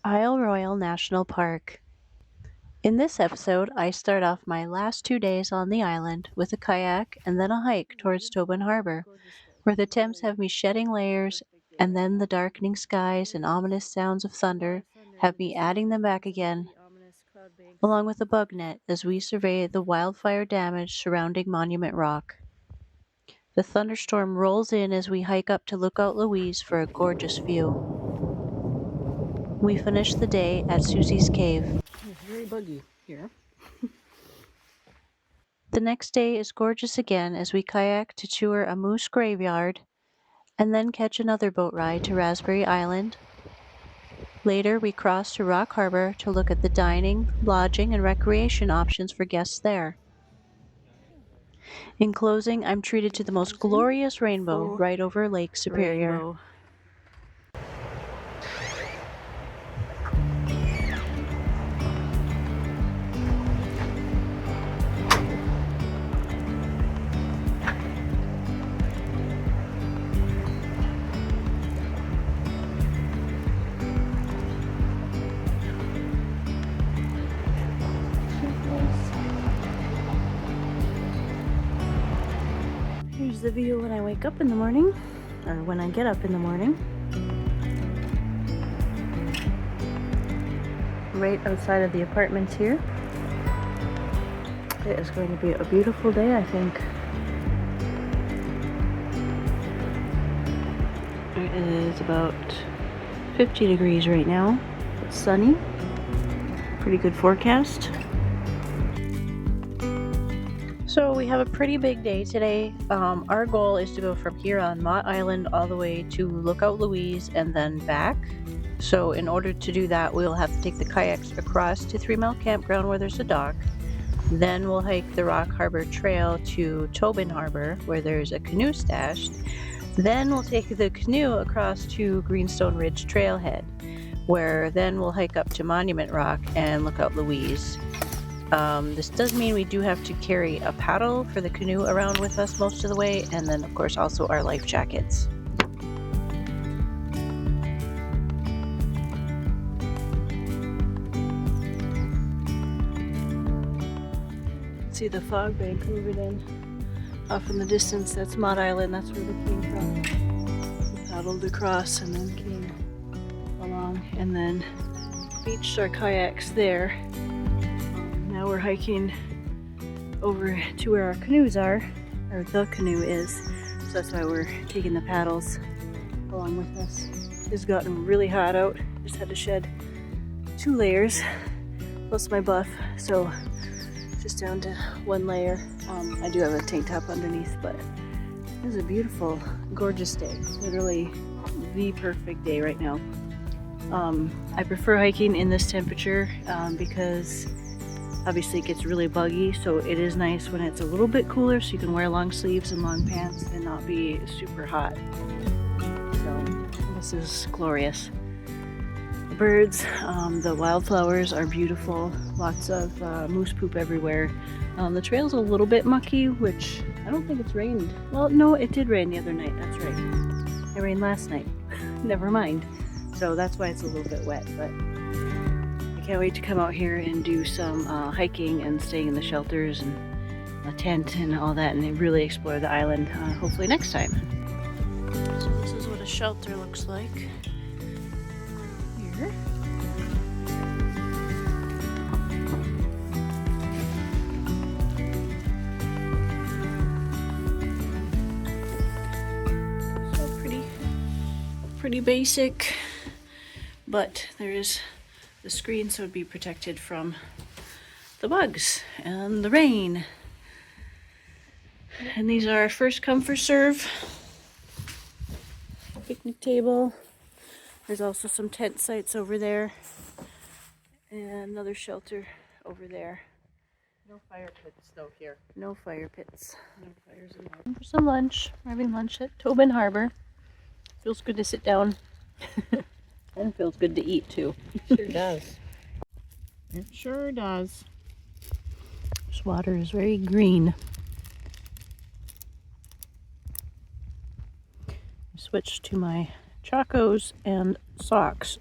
Isle Royale National Park. In this episode, I start off my last 2 days on the island with a kayak and then a hike towards Tobin Harbor, where the temps have me shedding layers, and then the darkening skies and ominous sounds of thunder have me adding them back again, along with a bug net as we survey the wildfire damage surrounding Monument Rock. The thunderstorm rolls in as we hike up to Lookout Louise for a gorgeous view. We finish the day at Susie's cave. It's very buggy here. The next day is gorgeous again as we kayak to tour a moose graveyard and then catch another boat ride to Raspberry Island. Later, we cross to Rock Harbor to look at the dining, lodging, and recreation options for guests there. In closing, I'm treated to the most glorious rainbow right over Lake Superior. Rainbow. Here's the view when I wake up in the morning, or when I get up in the morning. Right outside of the apartments here. It is going to be a beautiful day, I think. It is about 50 degrees right now. It's sunny. Pretty good forecast. So we have a pretty big day today. Our goal is to go from here on Mott Island all the way to Lookout Louise and then back. So in order to do that, we'll have to take the kayaks across to Mile Campground where there's a dock. Then we'll hike the Rock Harbor Trail to Tobin Harbor where there's a canoe stashed. Then we'll take the canoe across to Greenstone Ridge Trailhead, where then we'll hike up to Monument Rock and Lookout Louise. This does mean we do have to carry a paddle for the canoe around with us most of the way, and then of course also our life jackets. See the fog bank moving in. Off in the distance, that's Mott Island, that's where we came from. We paddled across and then came along and then beached our kayaks there. Now we're hiking over to where our canoes are, or the canoe is, so that's why we're taking the paddles along with us. It's gotten really hot out, just had to shed 2 layers plus my buff, so just down to 1 layer. I do have a tank top underneath, but it is a beautiful, gorgeous day. Literally the perfect day right now. I prefer hiking in this temperature because obviously it gets really buggy, so it is nice when it's a little bit cooler so you can wear long sleeves and long pants and not be super hot. So this is glorious. The birds, the wildflowers are beautiful. Lots of moose poop everywhere. The trail's a little bit mucky, which I don't think it's rained. Well, no, it did rain the other night, that's right. It rained last night. Never mind. So that's why it's a little bit wet, but I can't wait to come out here and do some hiking and staying in the shelters and a tent and all that, and really explore the island, hopefully next time. So this is what a shelter looks like here. So pretty basic, but there is the screen so it'd be protected from the bugs and the rain. And these are first come first serve. Picnic table. There's also some tent sites over there and another shelter over there. No fire pits though here. No fire pits. No fires allowed. For some lunch. We're having lunch at Tobin Harbor. Feels good to sit down. And it feels good to eat too. It sure does. It sure does. This water is very green. I switched to my Chacos and socks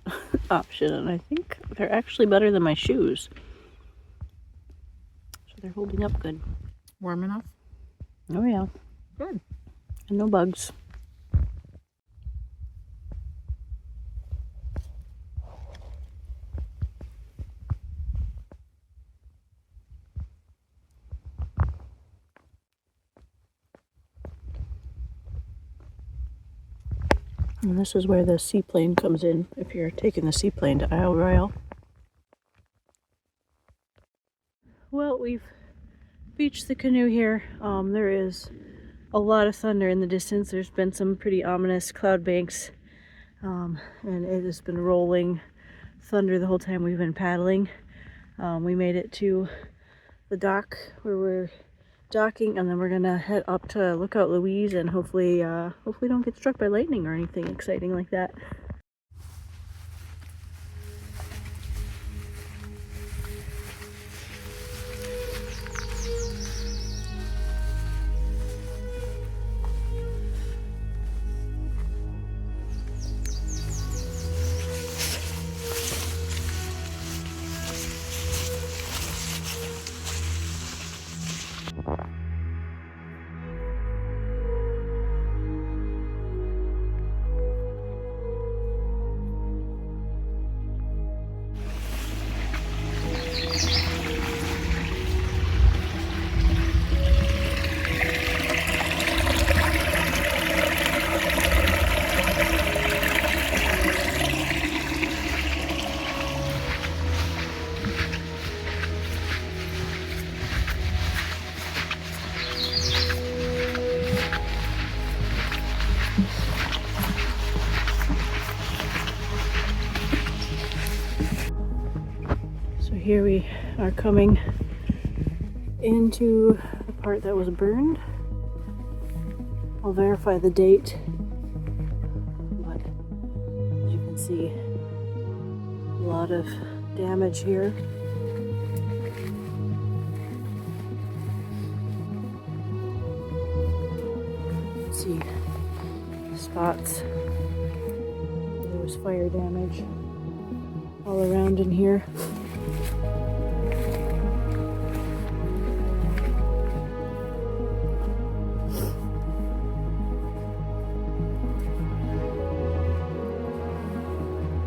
option, and I think they're actually better than my shoes. So they're holding up good. Warm enough? Oh yeah. Good. And no bugs. And this is where the seaplane comes in, if you're taking the seaplane to Isle Royale. Well, we've beached the canoe here. There is a lot of thunder in the distance. There's been some pretty ominous cloud banks, and it has been rolling thunder the whole time we've been paddling. We made it to the dock where we're docking, and then we're gonna head up to Lookout Louise and hopefully don't get struck by lightning or anything exciting like that. Here we are coming into the part that was burned. I'll verify the date, but as you can see, a lot of damage here. See spots. There was fire damage all around in here.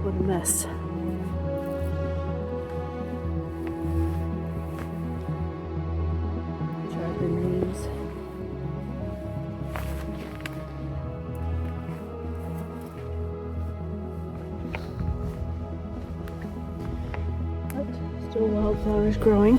What a mess. Dry remains. But still wildflowers growing.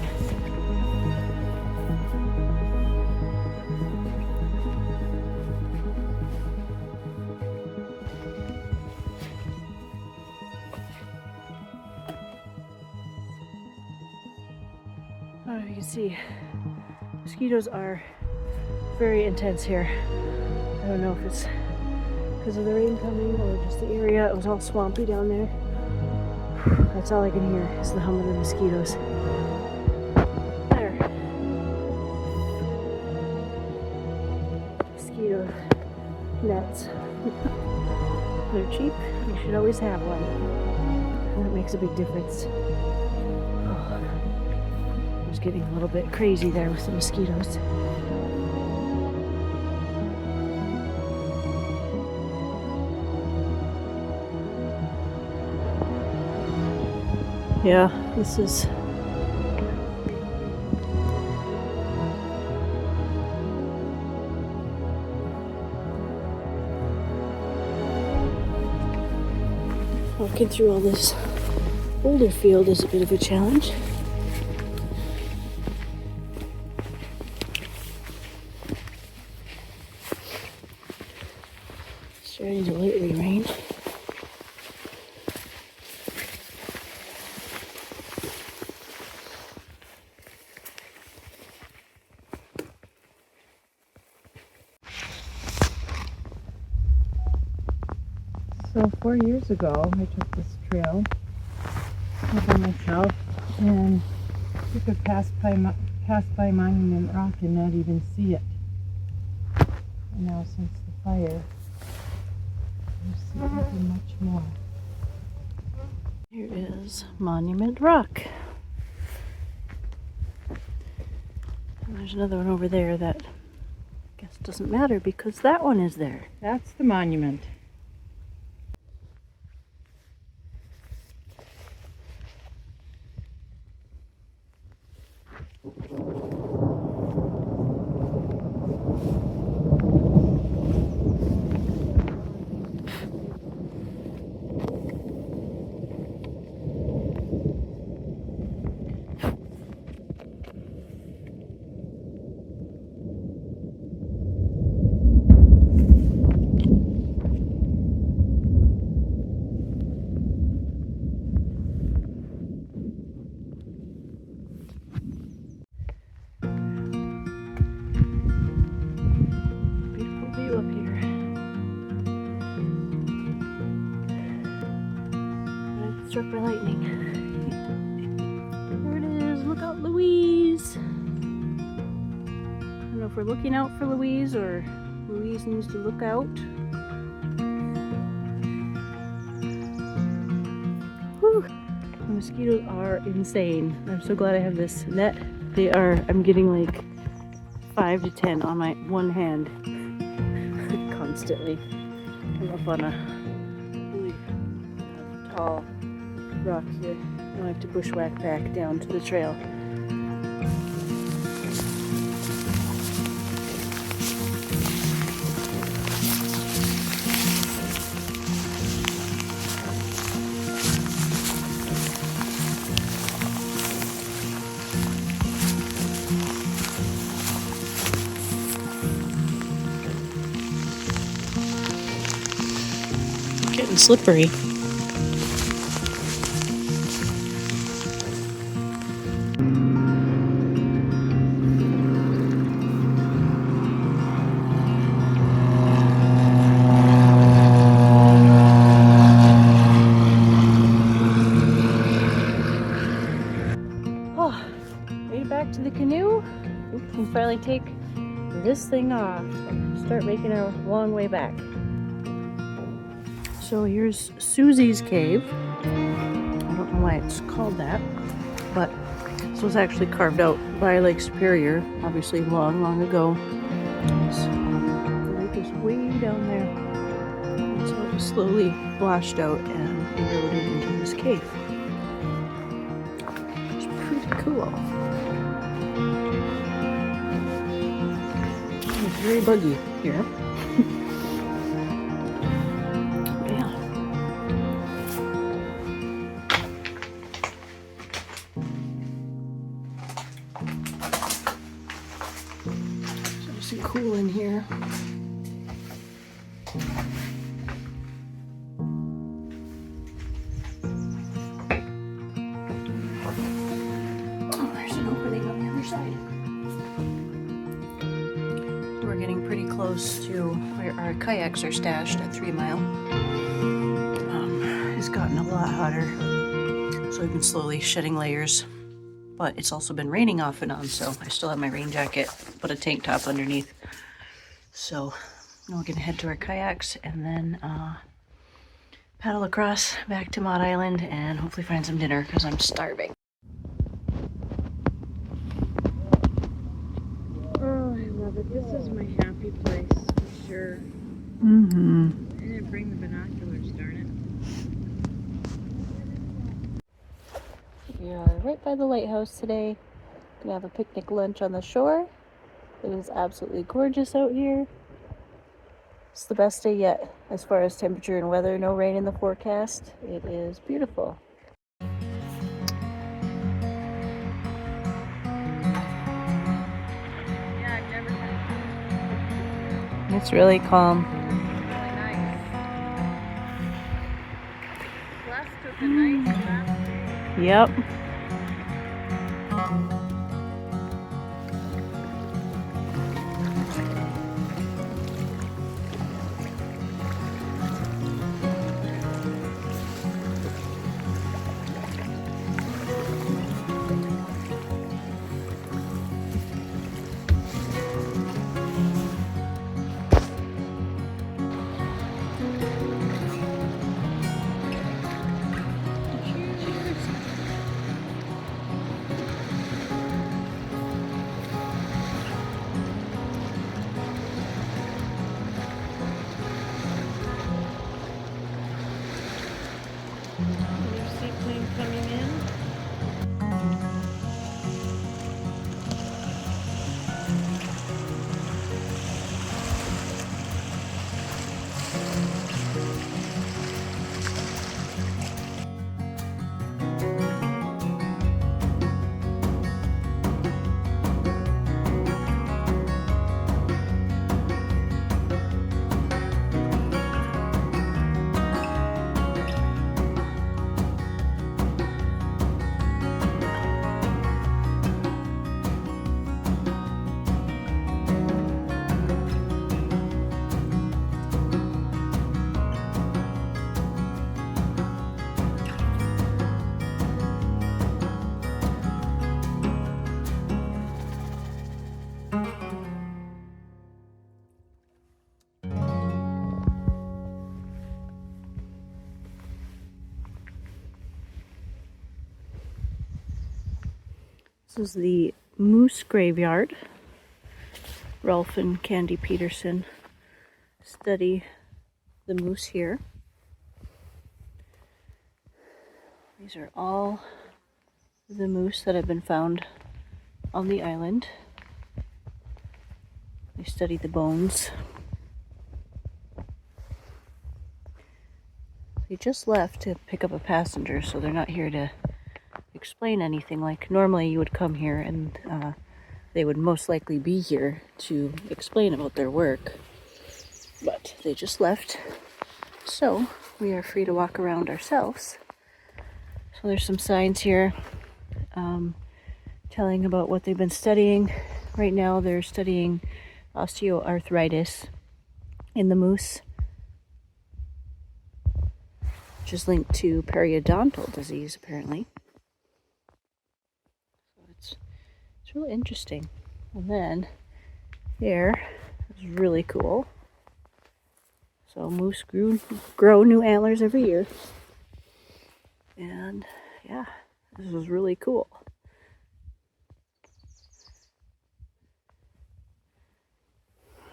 You can see mosquitoes are very intense here. I don't know if it's because of the rain coming or just the area. It was all swampy down there. That's all I can hear is the hum of the mosquitoes. There. Mosquito nets. They're cheap. You should always have one. That makes a big difference. Getting a little bit crazy there with the mosquitoes. Yeah, this is walking through all this boulder field is a bit of a challenge. Starting to lightly rain. So 4 years ago, I took this trail by myself, and you could pass by Monument Rock and not even see it. And now since the fire, you see even much more. is Monument Rock. And there's another one over there that I guess doesn't matter because that one is there. That's the monument. Beautiful view up here. But struck by lightning. There it is, Lookout Louise. I don't know if we're looking out for Louise or Louise needs to look out. Whew. The mosquitoes are insane. I'm so glad I have this net. I'm getting like 5 to 10 on my one hand constantly. I'm up on a really tall rock here. I have to bushwhack back down to the trail. Getting slippery. Oh, made it back to the canoe. We can finally take this thing off and start making our long way back. So here's Susie's cave. I don't know why it's called that, but this was actually carved out by Lake Superior, obviously long ago. The lake is way down there. And so it was slowly washed out and eroded into this cave. It's pretty cool. It's very buggy here. Cool in here. Oh, there's an opening on the other side. We're getting pretty close to where our kayaks are stashed at 3 Mile. It's gotten a lot hotter, so I've been slowly shedding layers. But it's also been raining off and on, so I still have my rain jacket, but a tank top underneath. So now we're gonna head to our kayaks and then paddle across back to Mott Island and hopefully find some dinner because I'm starving. Oh, I love it. This is my happy place for sure. Mm-hmm. I didn't bring the binoculars, darn it. We are right by the lighthouse today. Gonna have a picnic lunch on the shore. It is absolutely gorgeous out here. It's the best day yet as far as temperature and weather. No rain in the forecast. It is beautiful. Yeah, I've never had it. It's really calm. Really nice. Plus took a nice bath. Yep. Another seaplane coming in. This is the moose graveyard. Ralph and Candy Peterson study the moose here. These are all the moose that have been found on the island. They study the bones. They just left to pick up a passenger, so they're not here to explain anything. Like normally you would come here and they would most likely be here to explain about their work, but they just left, so we are free to walk around ourselves. So there's some signs here telling about what they've been studying. Right now they're studying osteoarthritis in the moose, which is linked to periodontal disease apparently. It's really interesting. And then here is really cool. So moose grow new antlers every year. And yeah, this was really cool.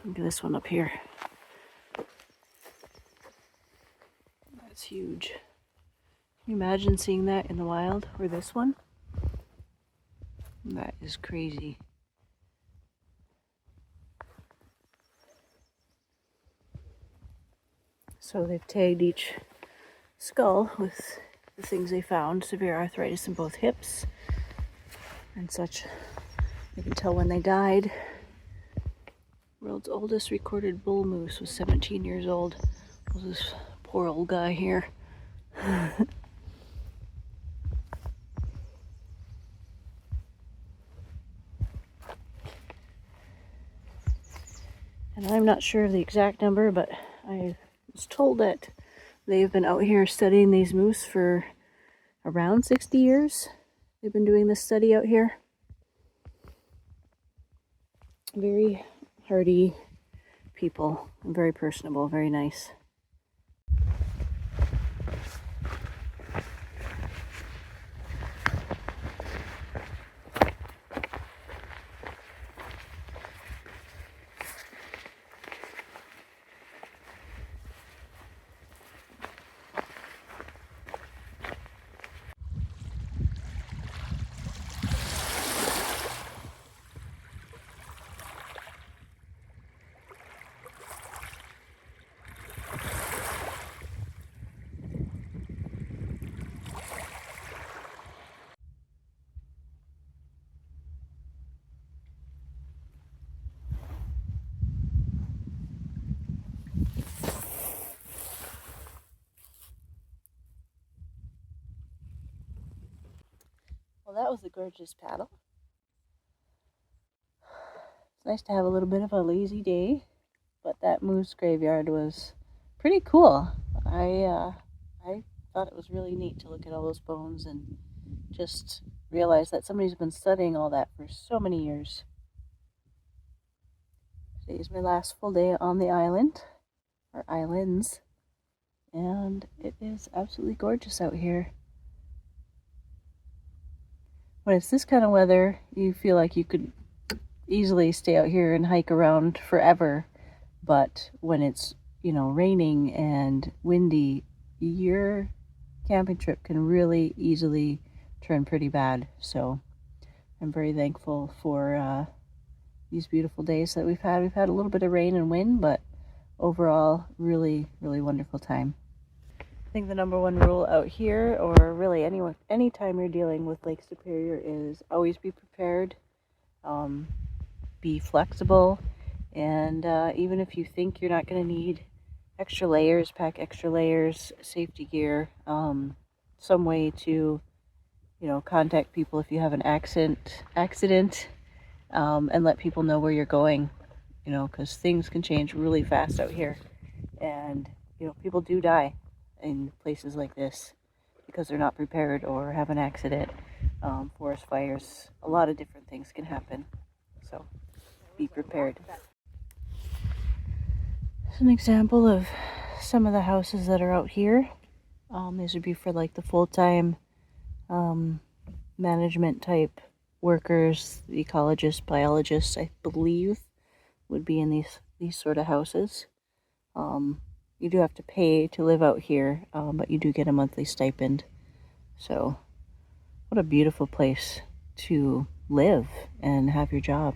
Look at this one up here. That's huge. Can you imagine seeing that in the wild, or this one? That is crazy. So they've tagged each skull with the things they found: severe arthritis in both hips and such. You can tell when they died. World's oldest recorded bull moose was 17 years old. Was this poor old guy here. And I'm not sure of the exact number, but I was told that they've been out here studying these moose for around 60 years. They've been doing this study out here. Very hardy people, and very personable, very nice. Well, that was a gorgeous paddle. It's nice to have a little bit of a lazy day, but that moose graveyard was pretty cool. I thought it was really neat to look at all those bones and just realize that somebody's been studying all that for so many years. Today is my last full day on the island, or islands, and it is absolutely gorgeous out here. When it's this kind of weather, you feel like you could easily stay out here and hike around forever. But when it's, raining and windy, you're camping trip can really easily turn pretty bad. So I'm very thankful for these beautiful days that we've had. We've had a little bit of rain and wind, but overall, really, really wonderful time. I think the number one rule out here, or really anytime you're dealing with Lake Superior, is always be prepared, be flexible, and even if you think you're not going to need extra layers, pack extra layers, safety gear, some way to, contact people if you have an accident, and let people know where you're going, because things can change really fast out here, and people do die in places like this because they're not prepared or have an accident. Forest fires, a lot of different things can happen, so be prepared. It's an example of some of the houses that are out here. These would be for like the full-time management type workers, the ecologists, biologists, I believe, would be in these sort of houses. You do have to pay to live out here, but you do get a monthly stipend. So what a beautiful place to live and have your job.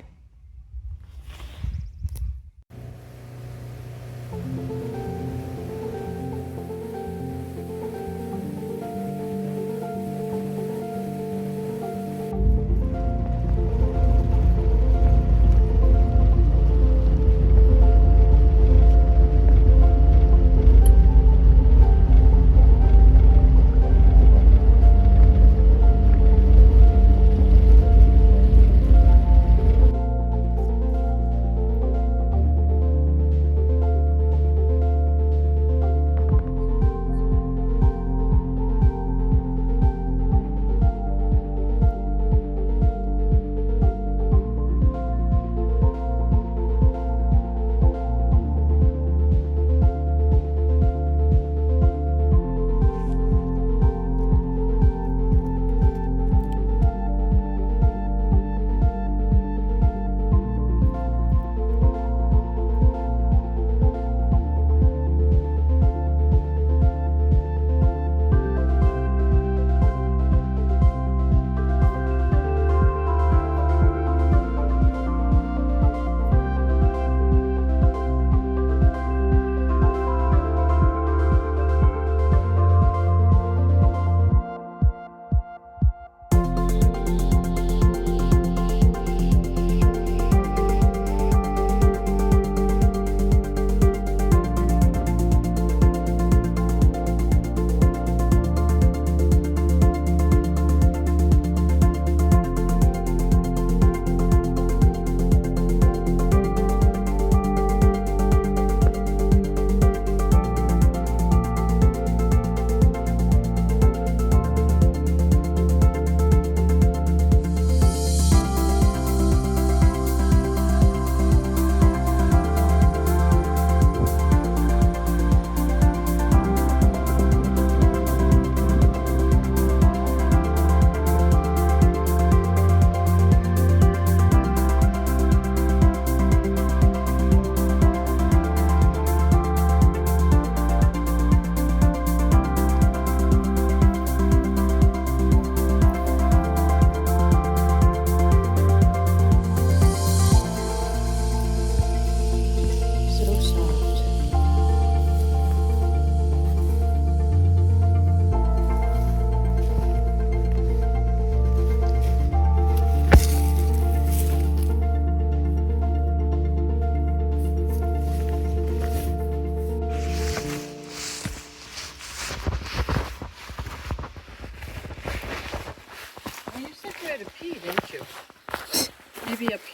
Maybe up here.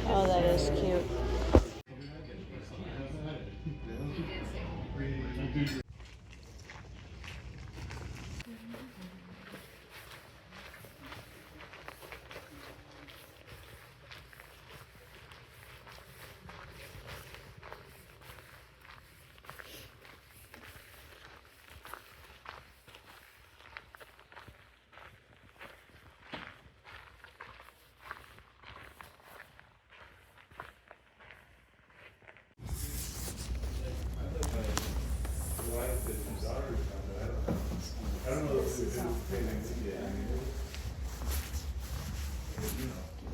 Oh, that is cute. I don't know if it's anything yet.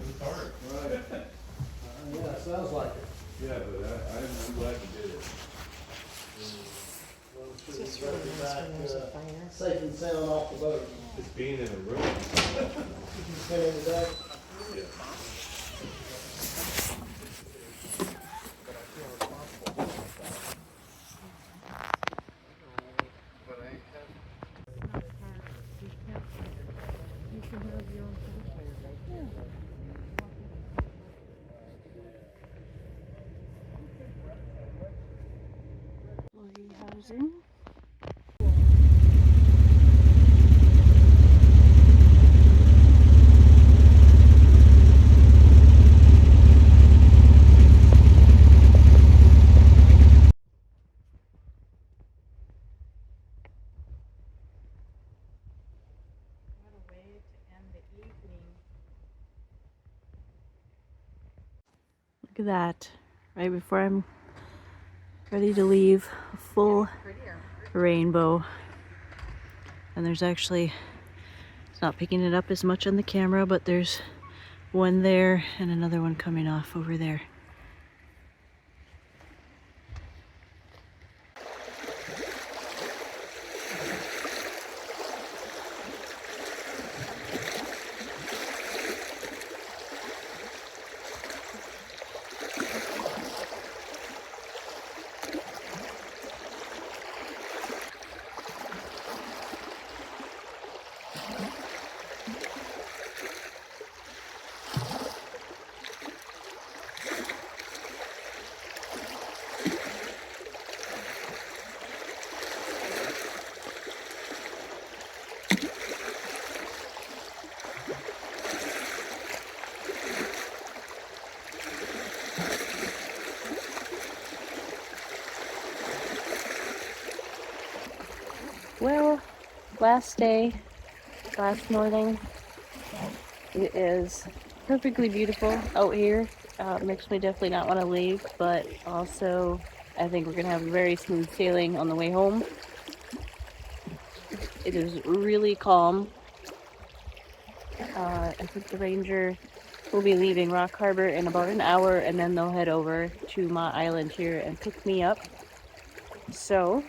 It's hard. Right. Yeah, sounds like it. Yeah, but I'm glad you did it. Well, it's just really nice when there's a fire. Safe and sound off the boat. It's being in a room. You spend it today? Yeah. Employee housing. What a way to end the evening. Look at that. Right before I'm ready to leave, a full rainbow. And there's actually, it's not picking it up as much on the camera, but there's one there and another one coming off over there. Well, last day, last morning. It is perfectly beautiful out here. Makes me definitely not want to leave, but also I think we're gonna have very smooth sailing on the way home. It is really calm. I think the ranger will be leaving Rock Harbor in about an hour, and then they'll head over to Mott Island here and pick me up. So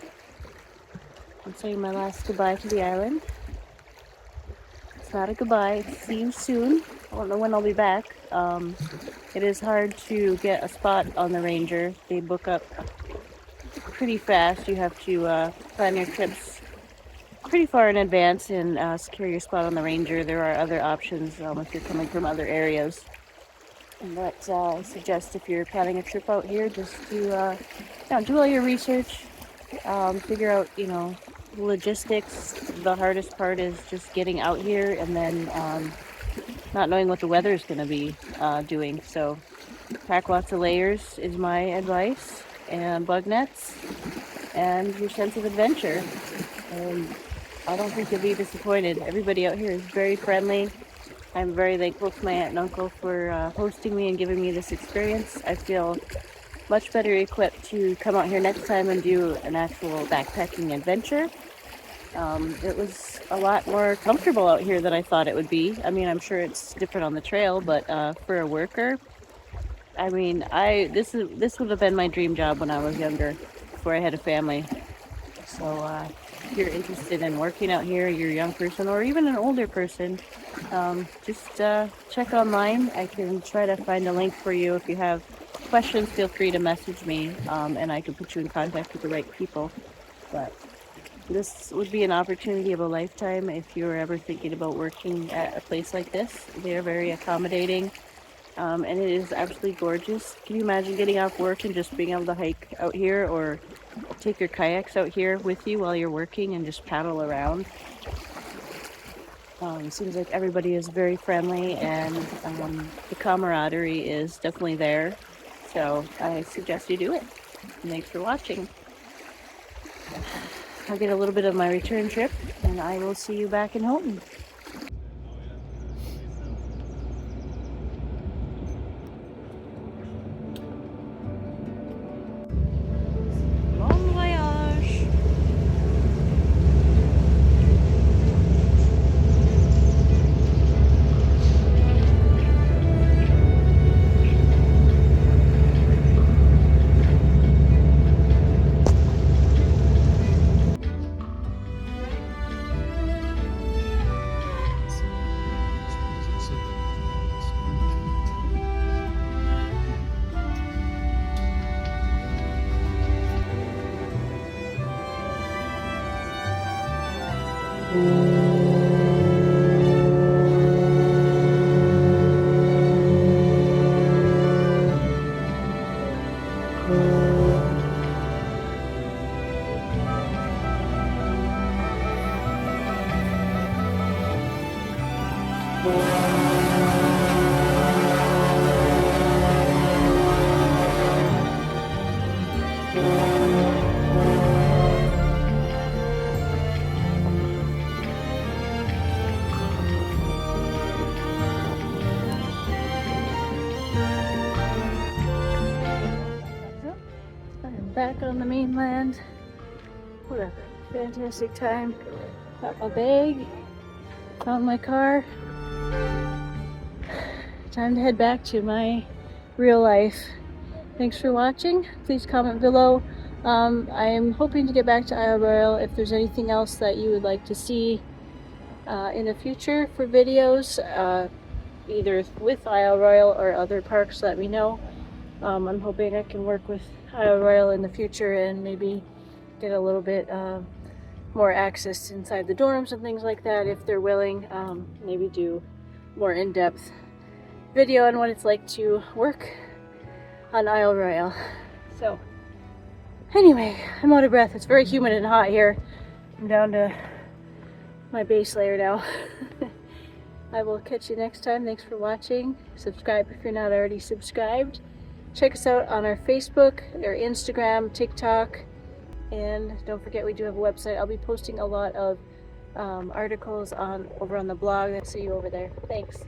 I'm saying my last goodbye to the island. It's not a goodbye. See you soon. I don't know when I'll be back. It is hard to get a spot on the Ranger. They book up pretty fast. You have to plan your trips pretty far in advance and secure your spot on the Ranger. There are other options if you're coming from other areas. But I suggest if you're planning a trip out here, just to do all your research, figure out, logistics. The hardest part is just getting out here and then not knowing what the weather is going to be doing. So pack lots of layers is my advice, and bug nets, and your sense of adventure. And I don't think you'll be disappointed. Everybody out here is very friendly. I'm very thankful to my aunt and uncle for hosting me and giving me this experience. I feel much better equipped to come out here next time and do an actual backpacking adventure. It was a lot more comfortable out here than I thought it would be. I mean, I'm sure it's different on the trail, but for a worker, I mean, this would have been my dream job when I was younger, before I had a family. So if you're interested in working out here, you're a young person or even an older person, just check online. I can try to find a link for you. If you have questions, feel free to message me, and I can put you in contact with the right people. But This would be an opportunity of a lifetime if you're ever thinking about working at a place like this. They are very accommodating, and it is absolutely gorgeous. Can you imagine getting off work and just being able to hike out here, or take your kayaks out here with you while you're working and just paddle around? It seems like everybody is very friendly, and the camaraderie is definitely there. So I suggest you do it. Thanks for watching. I'll get a little bit of my return trip, and I will see you back in Houghton. Bon voyage! I'm back on the mainland. What a fantastic time. Got my bag, found my car. Time to head back to my real life. Thanks for watching. Please comment below. I am hoping to get back to Isle Royale. If there's anything else that you would like to see in the future for videos, either with Isle Royale or other parks, let me know. I'm hoping I can work with Isle Royale in the future and maybe get a little bit more access inside the dorms and things like that if they're willing. Maybe do more in-depth video on what it's like to work on Isle Royale. So anyway, I'm out of breath. It's very humid and hot here. I'm down to my base layer now. I will catch you next time. Thanks for watching. Subscribe if you're not already subscribed. Check us out on our Facebook, our Instagram, TikTok, and don't forget we do have a website. I'll be posting a lot of articles over on the blog. I'll see you over there. Thanks.